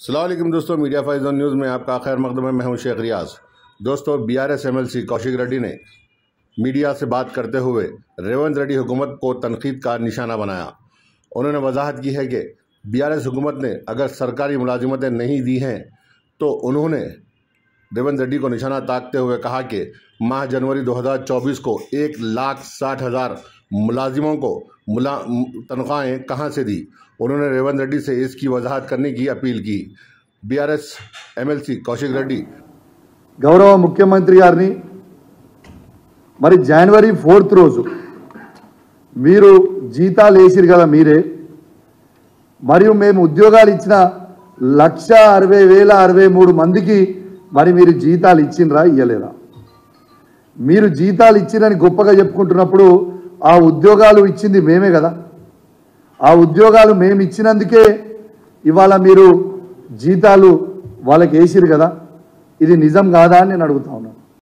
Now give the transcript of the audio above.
अस्सलाम वालेकुम दोस्तों, मीडिया फाइज ऑन न्यूज़ में आपका खैर मकदम है। मैं हूं शेख रियाज। दोस्तों, बीआरएस एमएलसी कौशिक रेड्डी ने मीडिया से बात करते हुए रेवंत रेड्डी हुकूमत को तनकीद का निशाना बनाया। उन्होंने वजाहत की है कि बीआरएस हुकूमत ने अगर सरकारी मुलाजिमतें नहीं दी हैं तो उन्होंने रेवंत रेड्डी को निशाना ताकते हुए कहा कि माह जनवरी 2024 को 1,60,000 मुलाजिमों को तनख्वाहें कहां से दी। उन्होंने रेवंत रेड्डी से इसकी वजाहत करने की अपील की। बीआरएस एमएलसी कौशिक रेड्डी गौरव मुख्यमंत्री గారిని మరి జనవరి 4th రోజు మీరు జీతాలు వేసిరు కదా మీరే, మరియు మేము ఉద్యోగాలు ఇచ్చిన 1,60,063 మందికి మరి మీరు జీతాలు ఇచ్చినరా ఇయ్యలేదా? మీరు జీతాలు ఇచ్చిరని గొప్పగా చెప్పుకుంటున్నప్పుడు ఆ ఉద్యోగాలు ఇచ్చింది మేమే కదా. ఆ ఉద్యోగాలు మేము ఇచ్చినందుకే ఇవాళ మీరు జీతాలు వాళ్ళకి వేసిరు కదా. ఇది నిజం కాదా అని నేను అడుగుతా ఉన్నాను.